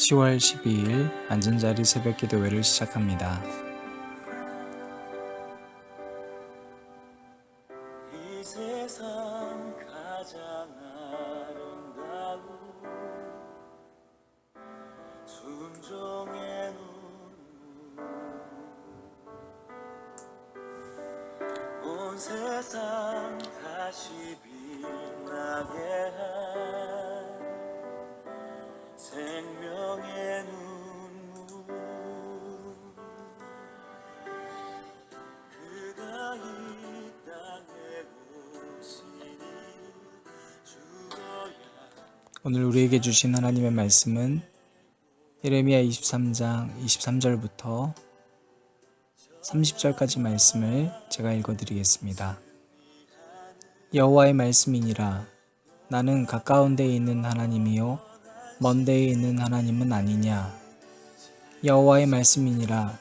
10월 12일 앉은자리 새벽기도회를 시작합니다. 이 세상 가장 아름다운 순종의 눈물 온 세상 다시 빛나게 한 생명의 눈물 그가 이 땅에 오시니 죽어야 오늘 우리에게 주신 하나님의 말씀은 예레미야 23장 23절부터 30절까지 말씀을 제가 읽어드리겠습니다. 여호와의 말씀이니라. 나는 가까운 데에 있는 하나님이요 먼 데에 있는 하나님은 아니냐. 여호와의 말씀이니라.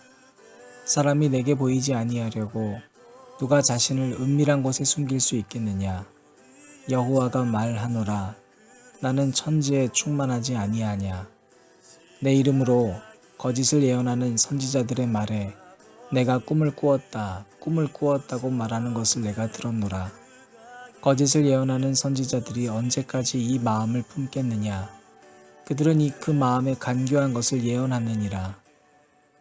사람이 내게 보이지 아니하려고 누가 자신을 은밀한 곳에 숨길 수 있겠느냐. 여호와가 말하노라. 나는 천지에 충만하지 아니하냐. 내 이름으로 거짓을 예언하는 선지자들의 말에 내가 꿈을 꾸었다고 말하는 것을 내가 들었노라. 거짓을 예언하는 선지자들이 언제까지 이 마음을 품겠느냐. 그들은 그 마음에 간교한 것을 예언하느니라.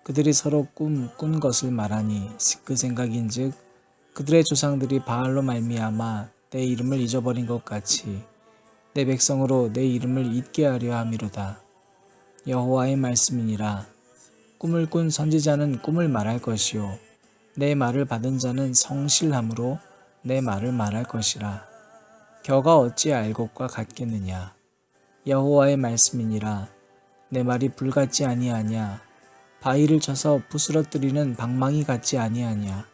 그들이 서로 꾼 것을 말하니 그 생각인즉 그들의 조상들이 바알로 말미암아 내 이름을 잊어버린 것 같이 내 백성으로 내 이름을 잊게 하려 함이로다. 여호와의 말씀이니라. 꿈을 꾼 선지자는 꿈을 말할 것이요 내 말을 받은 자는 성실함으로 내 말을 말할 것이라. 겨가 어찌 알곡과 같겠느냐. 여호와의 말씀이니라. 내 말이 불같지 아니하냐. 바위를 쳐서 부스러뜨리는 방망이 같지 아니하냐.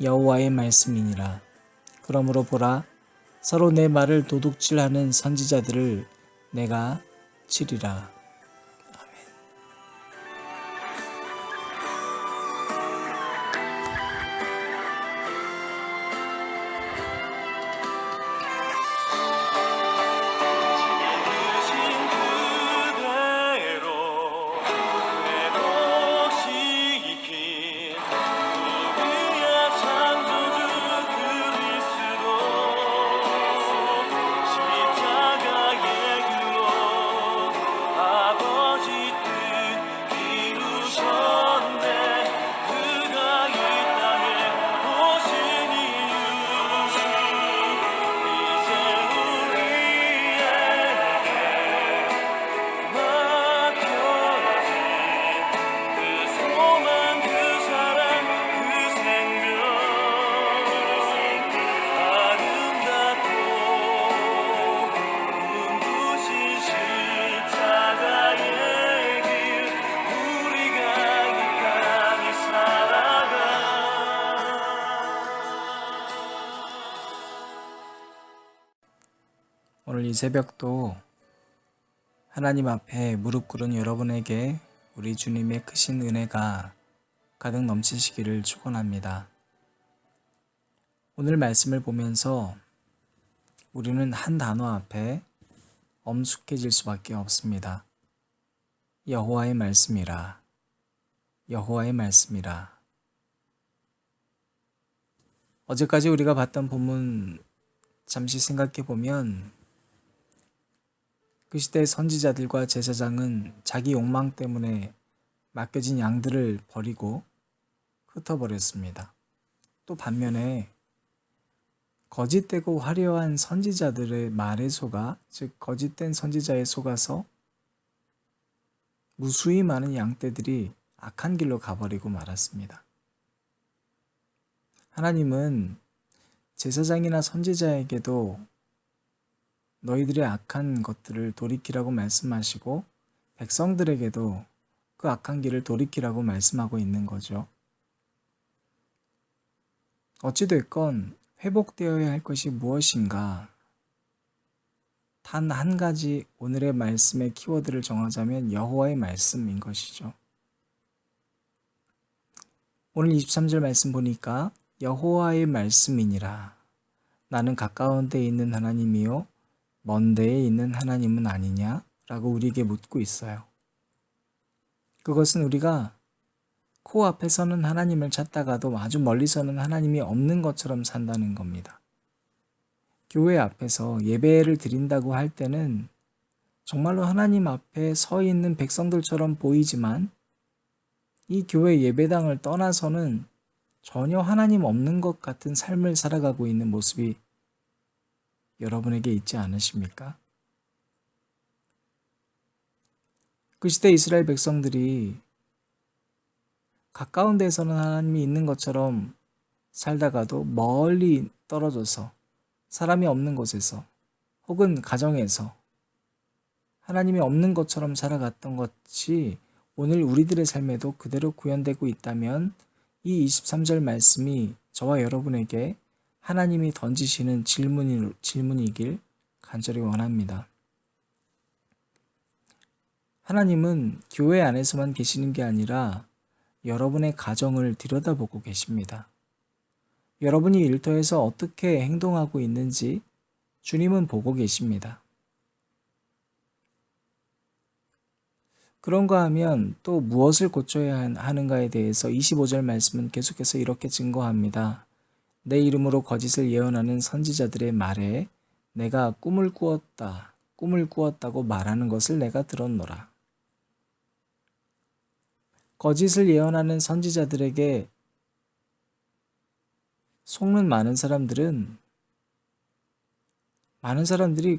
여호와의 말씀이니라. 그러므로 보라, 서로 내 말을 도둑질하는 선지자들을 내가 치리라. 오늘 이 새벽도 하나님 앞에 무릎 꿇은 여러분에게 우리 주님의 크신 은혜가 가득 넘치시기를 축원합니다. 오늘 말씀을 보면서 우리는 한 단어 앞에 엄숙해질 수밖에 없습니다. 여호와의 말씀이라. 여호와의 말씀이라. 어제까지 우리가 봤던 본문 잠시 생각해 보면 그 시대의 선지자들과 제사장은 자기 욕망 때문에 맡겨진 양들을 버리고 흩어버렸습니다. 또 반면에 거짓되고 화려한 선지자들의 말에 속아, 즉 거짓된 선지자에 속아서 무수히 많은 양떼들이 악한 길로 가버리고 말았습니다. 하나님은 제사장이나 선지자에게도 너희들의 악한 것들을 돌이키라고 말씀하시고 백성들에게도 그 악한 길을 돌이키라고 말씀하고 있는 거죠. 어찌됐건 회복되어야 할 것이 무엇인가? 단 한 가지 오늘의 말씀의 키워드를 정하자면 여호와의 말씀인 것이죠. 오늘 23절 말씀 보니까 여호와의 말씀이니라. 나는 가까운 데에 있는 하나님이요 먼 데에 있는 하나님은 아니냐? 라고 우리에게 묻고 있어요. 그것은 우리가 코앞에서는 하나님을 찾다가도 아주 멀리서는 하나님이 없는 것처럼 산다는 겁니다. 교회 앞에서 예배를 드린다고 할 때는 정말로 하나님 앞에 서 있는 백성들처럼 보이지만 이 교회 예배당을 떠나서는 전혀 하나님 없는 것 같은 삶을 살아가고 있는 모습이 여러분에게 있지 않으십니까? 그 시대 이스라엘 백성들이 가까운 데에서는 하나님이 있는 것처럼 살다가도 멀리 떨어져서 사람이 없는 곳에서 혹은 가정에서 하나님이 없는 것처럼 살아갔던 것이 오늘 우리들의 삶에도 그대로 구현되고 있다면 이 23절 말씀이 저와 여러분에게 하나님이 던지시는 질문이길 간절히 원합니다. 하나님은 교회 안에서만 계시는 게 아니라 여러분의 가정을 들여다보고 계십니다. 여러분이 일터에서 어떻게 행동하고 있는지 주님은 보고 계십니다. 그런가 하면 또 무엇을 고쳐야 하는가에 대해서 25절 말씀은 계속해서 이렇게 증거합니다. 내 이름으로 거짓을 예언하는 선지자들의 말에 내가 꿈을 꾸었다고 말하는 것을 내가 들었노라. 거짓을 예언하는 선지자들에게 속는 많은 사람들이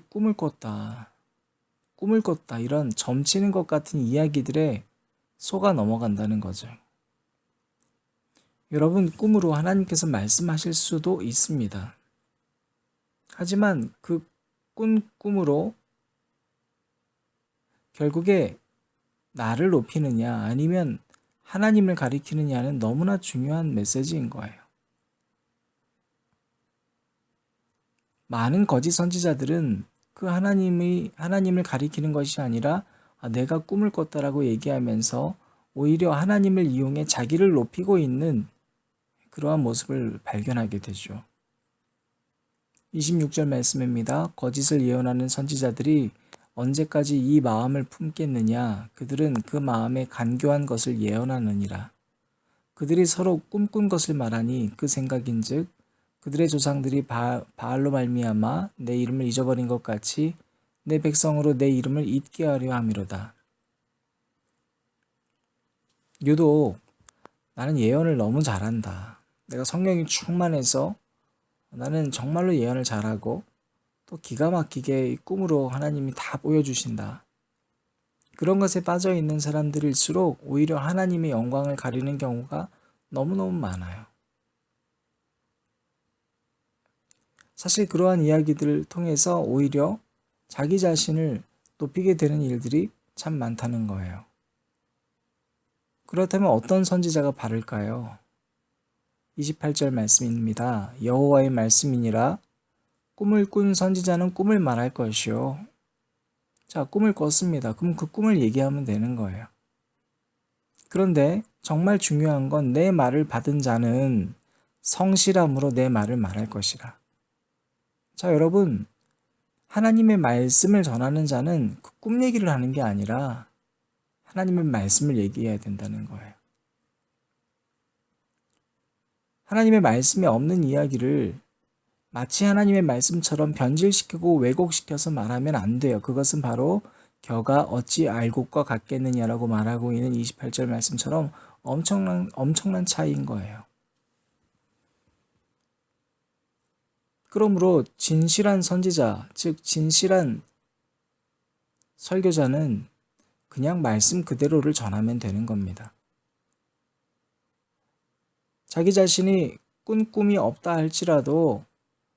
꿈을 꿨다 이런 점치는 것 같은 이야기들에 속아 넘어간다는 거죠. 여러분, 꿈으로 하나님께서 말씀하실 수도 있습니다. 하지만 그 꾼 꿈으로 결국에 나를 높이느냐 아니면 하나님을 가리키느냐는 너무나 중요한 메시지인 거예요. 많은 거짓 선지자들은 그 하나님을 가리키는 것이 아니라 내가 꿈을 꿨다라고 얘기하면서 오히려 하나님을 이용해 자기를 높이고 있는 그러한 모습을 발견하게 되죠. 26절 말씀입니다. 거짓을 예언하는 선지자들이 언제까지 이 마음을 품겠느냐? 그들은 그 마음에 간교한 것을 예언하느니라. 그들이 서로 꿈꾼 것을 말하니 그 생각인즉 그들의 조상들이 바알로 말미암아 내 이름을 잊어버린 것 같이 내 백성으로 내 이름을 잊게 하려 함이로다. 유독 나는 예언을 너무 잘한다. 내가 성령이 충만해서 나는 정말로 예언을 잘하고 또 기가 막히게 꿈으로 하나님이 다 보여주신다. 그런 것에 빠져 있는 사람들일수록 오히려 하나님의 영광을 가리는 경우가 너무너무 많아요. 사실 그러한 이야기들을 통해서 오히려 자기 자신을 높이게 되는 일들이 참 많다는 거예요. 그렇다면 어떤 선지자가 바를까요? 28절 말씀입니다. 여호와의 말씀이니라. 꿈을 꾼 선지자는 꿈을 말할 것이요. 자, 꿈을 꿨습니다. 그럼 그 꿈을 얘기하면 되는 거예요. 그런데 정말 중요한 건 내 말을 받은 자는 성실함으로 내 말을 말할 것이라. 자, 여러분, 하나님의 말씀을 전하는 자는 그 꿈 얘기를 하는 게 아니라 하나님의 말씀을 얘기해야 된다는 거예요. 하나님의 말씀에 없는 이야기를 마치 하나님의 말씀처럼 변질시키고 왜곡시켜서 말하면 안 돼요. 그것은 바로 겨가 어찌 알곡과 같겠느냐라고 말하고 있는 28절 말씀처럼 엄청난 차이인 거예요. 그러므로 진실한 선지자, 즉 진실한 설교자는 그냥 말씀 그대로를 전하면 되는 겁니다. 자기 자신이 꾼 꿈이 없다 할지라도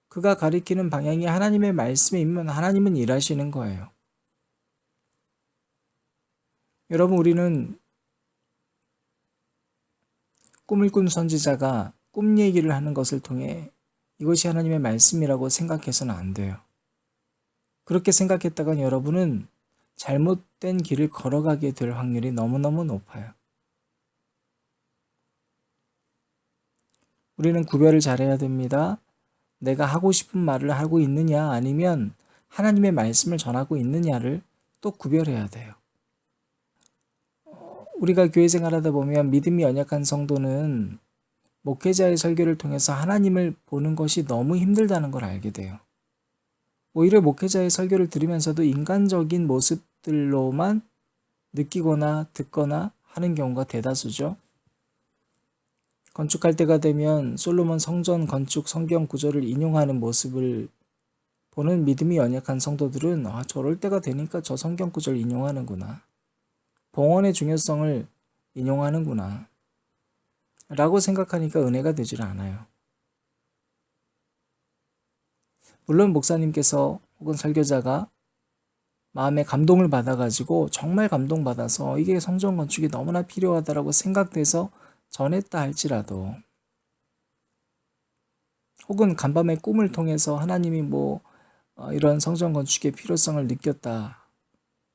그가 가리키는 방향이 하나님의 말씀에 있으면 하나님은 일하시는 거예요. 여러분, 우리는 꿈을 꾼 선지자가 꿈 얘기를 하는 것을 통해 이것이 하나님의 말씀이라고 생각해서는 안 돼요. 그렇게 생각했다간 여러분은 잘못된 길을 걸어가게 될 확률이 너무너무 높아요. 우리는 구별을 잘해야 됩니다. 내가 하고 싶은 말을 하고 있느냐 아니면 하나님의 말씀을 전하고 있느냐를 또 구별해야 돼요. 우리가 교회 생활하다 보면 믿음이 연약한 성도는 목회자의 설교를 통해서 하나님을 보는 것이 너무 힘들다는 걸 알게 돼요. 오히려 목회자의 설교를 들으면서도 인간적인 모습들로만 느끼거나 듣거나 하는 경우가 대다수죠. 건축할 때가 되면 솔로몬 성전 건축 성경 구절을 인용하는 모습을 보는 믿음이 연약한 성도들은 저럴 때가 되니까 저 성경 구절 인용하는구나. 봉헌의 중요성을 인용하는구나. 라고 생각하니까 은혜가 되질 않아요. 물론 목사님께서 혹은 설교자가 마음에 감동을 받아가지고 정말 감동받아서 이게 성전 건축이 너무나 필요하다라고 생각돼서 전했다 할지라도, 혹은 간밤의 꿈을 통해서 하나님이 이런 성전 건축의 필요성을 느꼈다.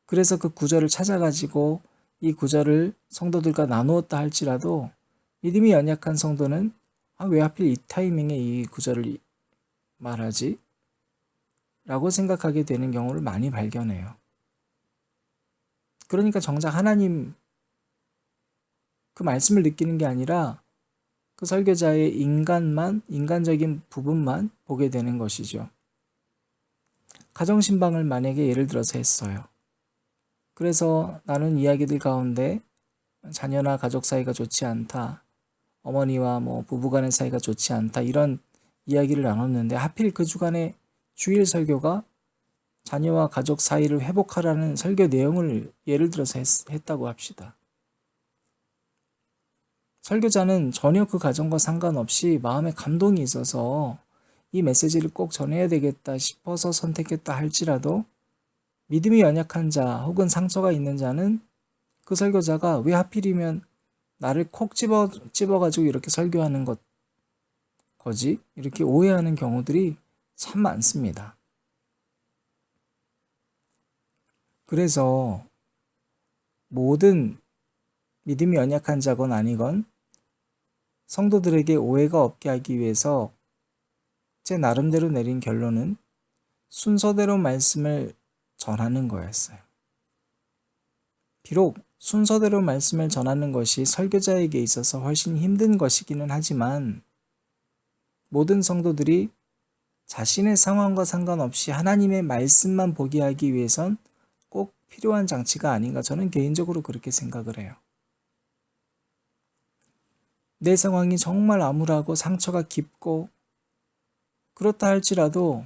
그래서 그 구절을 찾아가지고 이 구절을 성도들과 나누었다 할지라도 믿음이 연약한 성도는 왜 하필 이 타이밍에 이 구절을 말하지? 라고 생각하게 되는 경우를 많이 발견해요. 그러니까 정작 하나님 그 말씀을 느끼는 게 아니라 그 설교자의 인간적인 부분만 보게 되는 것이죠. 가정신방을 만약에 예를 들어서 했어요. 그래서 나눈 이야기들 가운데 자녀나 가족 사이가 좋지 않다, 어머니와 부부간의 사이가 좋지 않다, 이런 이야기를 나눴는데 하필 그 주간에 주일 설교가 자녀와 가족 사이를 회복하라는 설교 내용을 예를 들어서 했다고 합시다. 설교자는 전혀 그 가정과 상관없이 마음에 감동이 있어서 이 메시지를 꼭 전해야 되겠다 싶어서 선택했다 할지라도 믿음이 연약한 자 혹은 상처가 있는 자는 그 설교자가 왜 하필이면 나를 콕 집어가지고 이렇게 설교하는 거지? 이렇게 오해하는 경우들이 참 많습니다. 그래서 모든 믿음이 연약한 자건 아니건 성도들에게 오해가 없게 하기 위해서 제 나름대로 내린 결론은 순서대로 말씀을 전하는 거였어요. 비록 순서대로 말씀을 전하는 것이 설교자에게 있어서 훨씬 힘든 것이기는 하지만 모든 성도들이 자신의 상황과 상관없이 하나님의 말씀만 보게 하기 위해선 꼭 필요한 장치가 아닌가, 저는 개인적으로 그렇게 생각을 해요. 내 상황이 정말 암울하고 상처가 깊고 그렇다 할지라도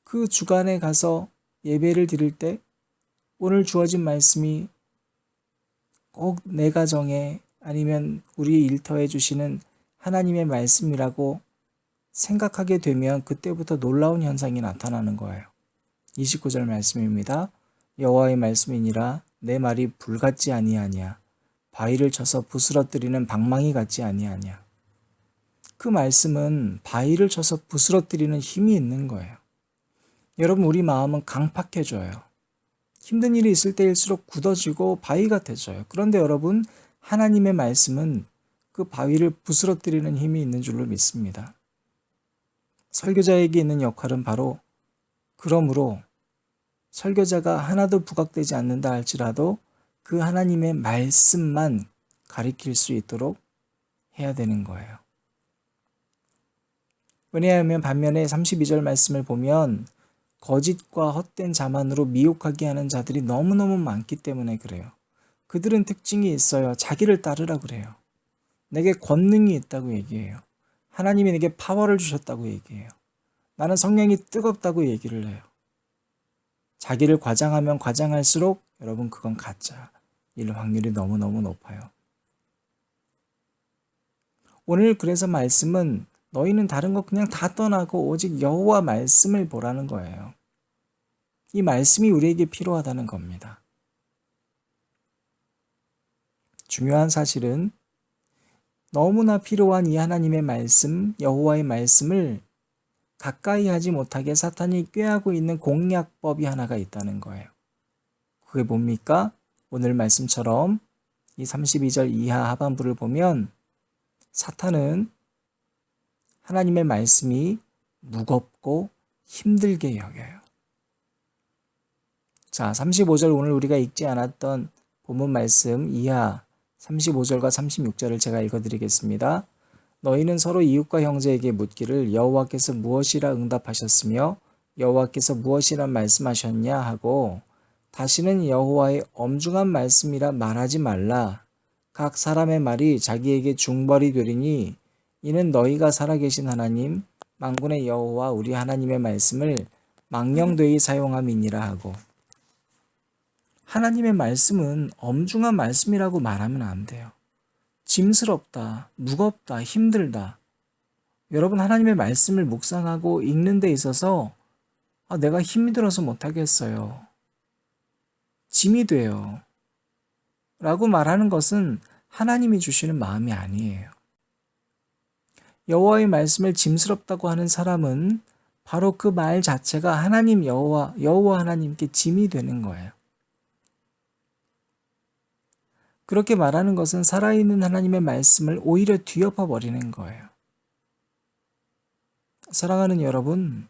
그 주간에 가서 예배를 드릴 때 오늘 주어진 말씀이 꼭 내 가정에 아니면 우리 일터에 주시는 하나님의 말씀이라고 생각하게 되면 그때부터 놀라운 현상이 나타나는 거예요. 29절 말씀입니다. 여호와의 말씀이니라 내 말이 불 같지 아니하냐, 바위를 쳐서 부스러뜨리는 방망이 같지 아니하냐. 그 말씀은 바위를 쳐서 부스러뜨리는 힘이 있는 거예요. 여러분, 우리 마음은 강팍해져요. 힘든 일이 있을 때일수록 굳어지고 바위 같아져요. 그런데 여러분, 하나님의 말씀은 그 바위를 부스러뜨리는 힘이 있는 줄로 믿습니다. 설교자에게 있는 역할은 바로 그러므로 설교자가 하나도 부각되지 않는다 할지라도 그 하나님의 말씀만 가리킬 수 있도록 해야 되는 거예요. 왜냐하면 반면에 32절 말씀을 보면 거짓과 헛된 자만으로 미혹하게 하는 자들이 너무너무 많기 때문에 그래요. 그들은 특징이 있어요. 자기를 따르라 그래요. 내게 권능이 있다고 얘기해요. 하나님이 내게 파워를 주셨다고 얘기해요. 나는 성령이 뜨겁다고 얘기를 해요. 자기를 과장하면 과장할수록 여러분, 그건 가짜일 확률이 너무너무 높아요. 오늘 그래서 말씀은 너희는 다른 거 그냥 다 떠나고 오직 여호와 말씀을 보라는 거예요. 이 말씀이 우리에게 필요하다는 겁니다. 중요한 사실은 너무나 필요한 이 하나님의 말씀, 여호와의 말씀을 가까이 하지 못하게 사탄이 꾀하고 있는 공략법이 하나가 있다는 거예요. 그게 뭡니까? 오늘 말씀처럼 이 32절 이하 하반부를 보면 사탄은 하나님의 말씀이 무겁고 힘들게 여겨요. 자, 35절 오늘 우리가 읽지 않았던 본문 말씀 이하 35절과 36절을 제가 읽어드리겠습니다. 너희는 서로 이웃과 형제에게 묻기를 여호와께서 무엇이라 응답하셨으며 여호와께서 무엇이라 말씀하셨냐 하고 다시는 여호와의 엄중한 말씀이라 말하지 말라. 각 사람의 말이 자기에게 중벌이 되리니 이는 너희가 살아계신 하나님 만군의 여호와 우리 하나님의 말씀을 망령되이 사용함이니라 하고, 하나님의 말씀은 엄중한 말씀이라고 말하면 안 돼요. 짐스럽다, 무겁다, 힘들다. 여러분, 하나님의 말씀을 묵상하고 읽는 데 있어서 내가 힘이 들어서 못하겠어요, 짐이 돼요 라고 말하는 것은 하나님이 주시는 마음이 아니에요. 여호와의 말씀을 짐스럽다고 하는 사람은 바로 그 말 자체가 하나님 여호와 하나님께 짐이 되는 거예요. 그렇게 말하는 것은 살아있는 하나님의 말씀을 오히려 뒤엎어 버리는 거예요. 사랑하는 여러분,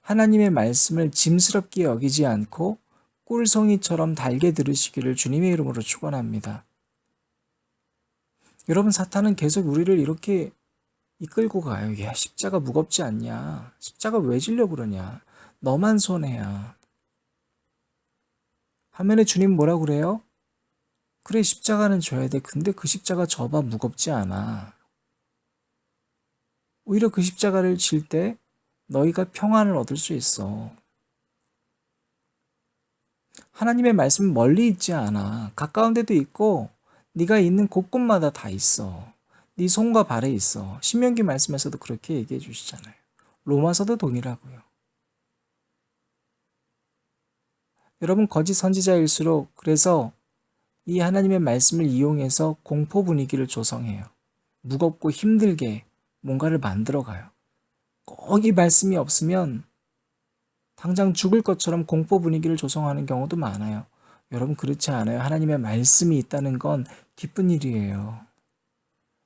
하나님의 말씀을 짐스럽게 여기지 않고 꿀송이처럼 달게 들으시기를 주님의 이름으로 축원합니다. 여러분, 사탄은 계속 우리를 이렇게 이끌고 가요. 야, 십자가 무겁지 않냐? 십자가 왜 지려고 그러냐? 너만 손해야. 화면에 주님 뭐라고 그래요? 그래, 십자가는 져야 돼. 근데 그 십자가 져봐 무겁지 않아. 오히려 그 십자가를 질 때 너희가 평안을 얻을 수 있어. 하나님의 말씀은 멀리 있지 않아. 가까운 데도 있고 네가 있는 곳곳마다 다 있어. 네 손과 발에 있어. 신명기 말씀에서도 그렇게 얘기해 주시잖아요. 로마서도 동일하고요. 여러분, 거짓 선지자일수록 그래서 이 하나님의 말씀을 이용해서 공포 분위기를 조성해요. 무겁고 힘들게 뭔가를 만들어가요. 꼭 이 말씀이 없으면 당장 죽을 것처럼 공포 분위기를 조성하는 경우도 많아요. 여러분, 그렇지 않아요. 하나님의 말씀이 있다는 건 기쁜 일이에요.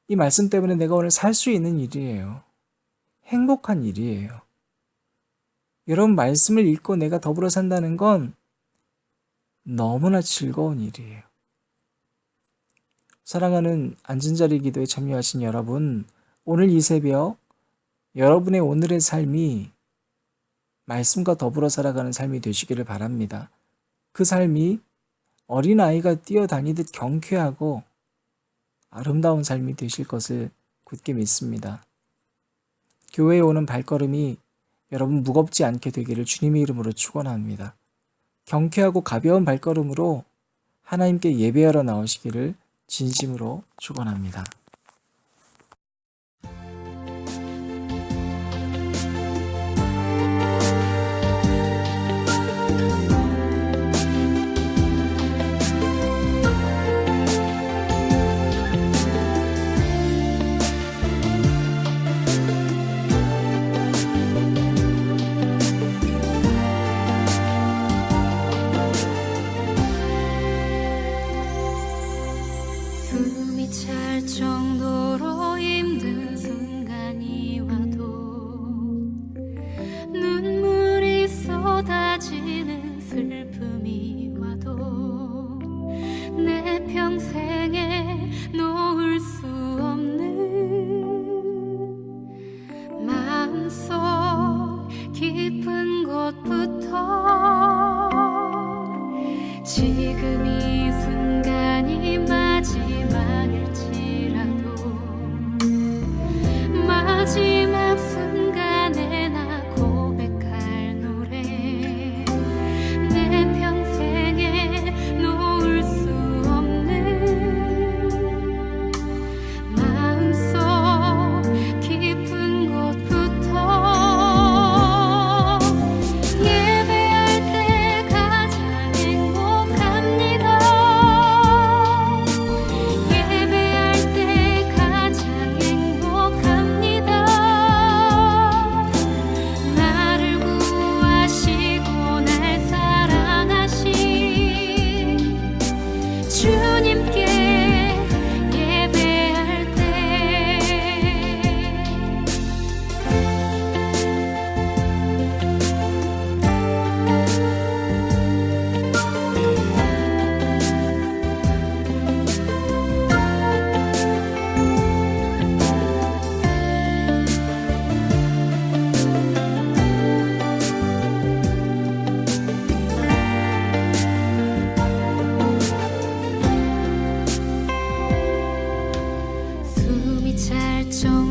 이 말씀 때문에 내가 오늘 살 수 있는 일이에요. 행복한 일이에요. 여러분, 말씀을 읽고 내가 더불어 산다는 건 너무나 즐거운 일이에요. 사랑하는 앉은자리 기도에 참여하신 여러분, 오늘 이 새벽 여러분의 오늘의 삶이 말씀과 더불어 살아가는 삶이 되시기를 바랍니다. 그 삶이 어린아이가 뛰어다니듯 경쾌하고 아름다운 삶이 되실 것을 굳게 믿습니다. 교회에 오는 발걸음이 여러분 무겁지 않게 되기를 주님의 이름으로 축원합니다. 경쾌하고 가벼운 발걸음으로 하나님께 예배하러 나오시기를 진심으로 축원합니다. 숨이 찰 정 달 종